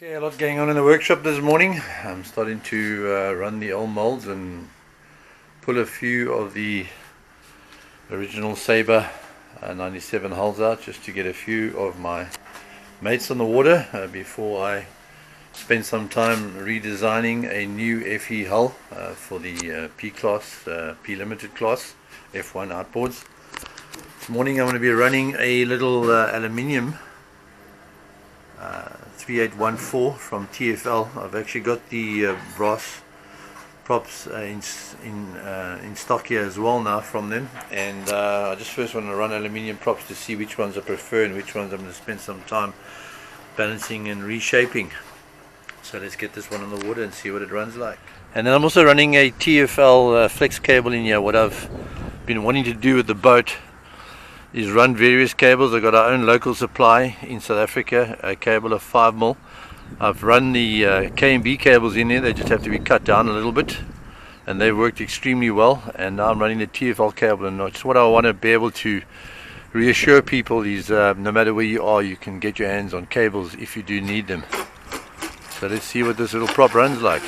Okay, a lot going on in the workshop this morning. I'm starting to run the old molds and pull a few of the original Sabre 97 hulls out, just to get a few of my mates on the water before I spend some time redesigning a new FE hull for the P-class, P-limited class F1 outboards. This morning I'm going to be running a little aluminium 3814 from TFL. I've actually got the brass props in stock here as well now from them, and I just first want to run aluminium props to see which ones I prefer and which ones I'm going to spend some time balancing and reshaping. So let's get this one on the water and see what it runs like. And then I'm also running a TFL flex cable in here. What I've been wanting to do with the boat is run various cables. I've got our own local supply in South Africa, a cable of 5mm. I've run the K&B cables in there. They just have to be cut down a little bit, and they've worked extremely well. And now I'm running the TFL cable, and it's what I want to be able to reassure people is no matter where you are, you can get your hands on cables if you do need them. So let's see what this little prop runs like.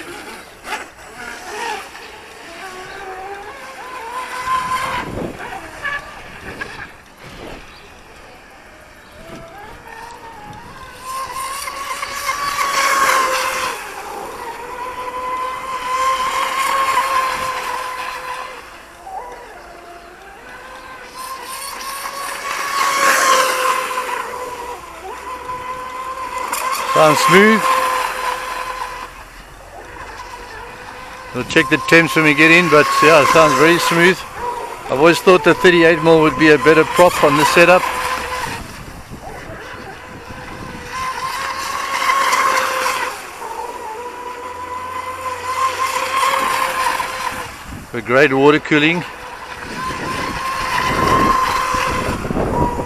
Sounds smooth. We'll check the temps when we get in, but yeah, it sounds very smooth. I've always thought the 38mm would be a better prop on this setup. For great water cooling.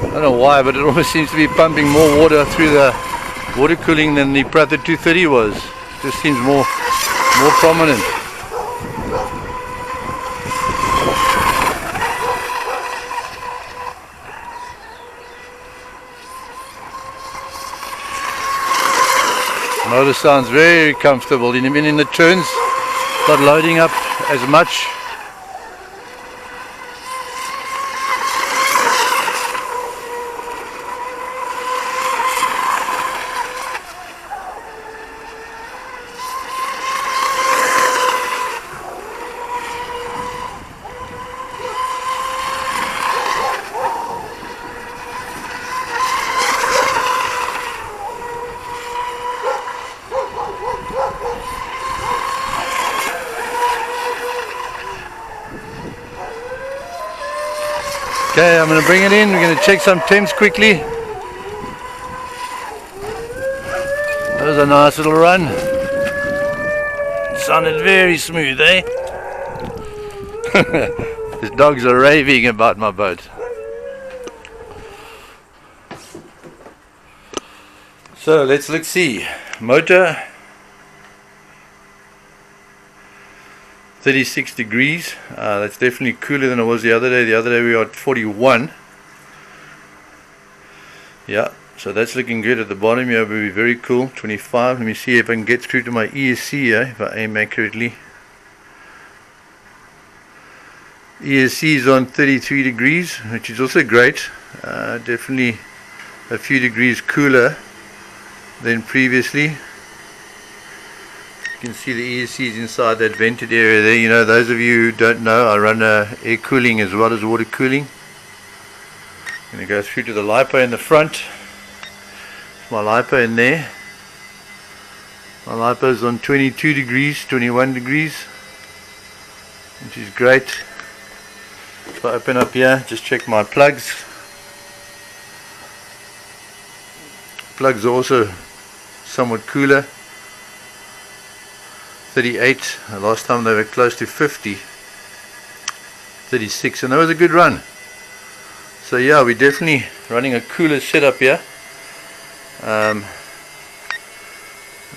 I don't know why, but it almost seems to be pumping more water through the water cooling than the PRATHER 230 was. Just seems more prominent. Motor sounds very comfortable, even in the turns, not loading up as much. Okay, I'm going to bring it in. We're going to check some temps quickly. That was a nice little run. It sounded very smooth, eh? These dogs are raving about my boat. So let's see. Motor 36 degrees. That's definitely cooler than it was the other day. The other day we were at 41. Yeah, so that's looking good. At the bottom here will be very cool. 25. Let me see if I can get through to my ESC here, if I aim accurately. ESC is on 33 degrees, which is also great. Definitely a few degrees cooler than previously. You can see the ESC is inside that vented area there. You know, those of you who don't know, I run air cooling as well as water cooling. I'm going to go through to the LiPo in the front. My LiPo in there. My LiPo is on 22 degrees, 21 degrees, which is great. If I open up here, just check my plugs. Plugs are also somewhat cooler. 38. Last time they were close to 50. 36, and that was a good run. So yeah, we're definitely running a cooler setup here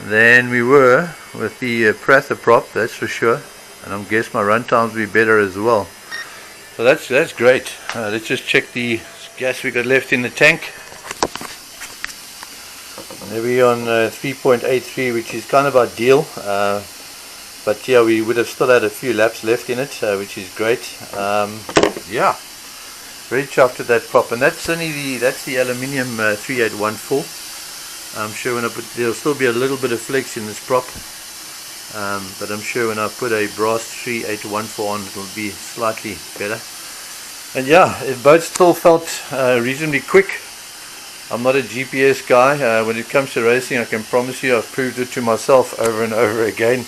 than we were with the PRATHER prop, that's for sure. And I guess my run times will be better as well. So that's great. Let's just check the gas we got left in the tank. Maybe on 3.83, which is kind of ideal, but yeah, we would have still had a few laps left in it, which is great. Yeah, very chuffed with that prop, and that's only that's the aluminium 3814. I'm sure when I put, there'll still be a little bit of flex in this prop, but I'm sure when I put a brass 3814 on, it'll be slightly better. And yeah, the boat still felt reasonably quick. I'm not a GPS guy. When it comes to racing, I can promise you, I've proved it to myself over and over again,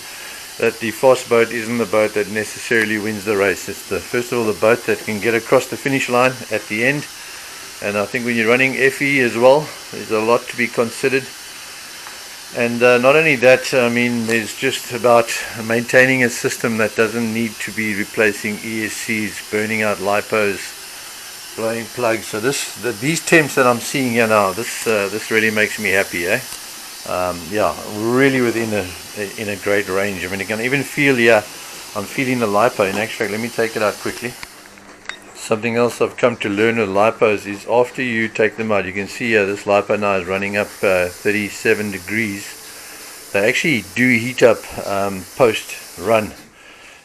that the fast boat isn't the boat that necessarily wins the race. It's first of all the boat that can get across the finish line at the end. And I think when you're running FE as well, there's a lot to be considered. And not only that, I mean, there's just about maintaining a system that doesn't need to be replacing ESCs, burning out lipos, blowing plugs. So these temps that I'm seeing here now, this really makes me happy, eh? Yeah, really within a great range. I mean, you can even feel here, I'm feeling the lipo. In actual fact, let me take it out quickly. Something else I've come to learn with lipos is after you take them out, you can see here this lipo now is running up 37 degrees. They actually do heat up post run,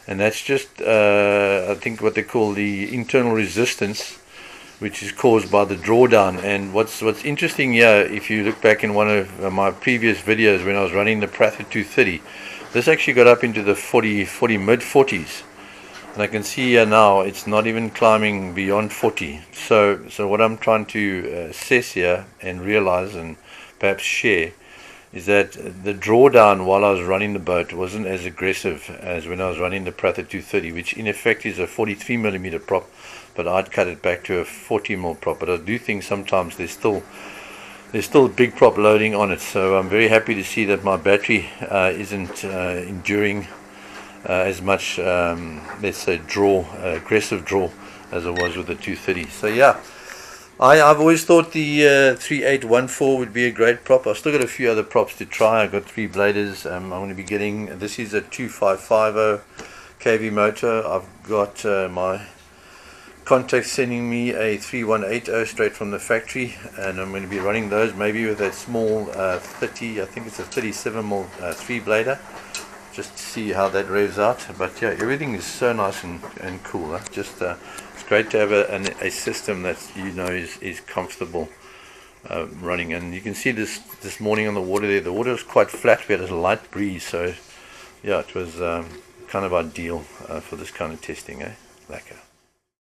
and that's just I think what they call the internal resistance, which is caused by the drawdown. And what's interesting here, if you look back in one of my previous videos when I was running the PRATHER 230, this actually got up into the mid 40s. And I can see here now it's not even climbing beyond 40. So what I'm trying to assess here and realize and perhaps share is that the drawdown while I was running the boat wasn't as aggressive as when I was running the PRATHER 230, which in effect is a 43mm prop, but I'd cut it back to a 40mm prop. But I do think sometimes there's still big prop loading on it. So I'm very happy to see that my battery isn't enduring as much, let's say, aggressive draw as it was with the 230. So yeah, I've always thought the 3814 would be a great prop. I've still got a few other props to try. I've got 3 bladers. I'm going to be getting, this is a 2550 kV motor. I've got my contact sending me a 3180 straight from the factory, and I'm going to be running those maybe with that small 30, I think it's a 37mm 3 blader, just to see how that revs out. But yeah, everything is so nice and cool. Huh? Just it's great to have a system that you know is comfortable running. And you can see this morning on the water there, the water was quite flat. We had a light breeze, so yeah, it was kind of ideal for this kind of testing. Lekker.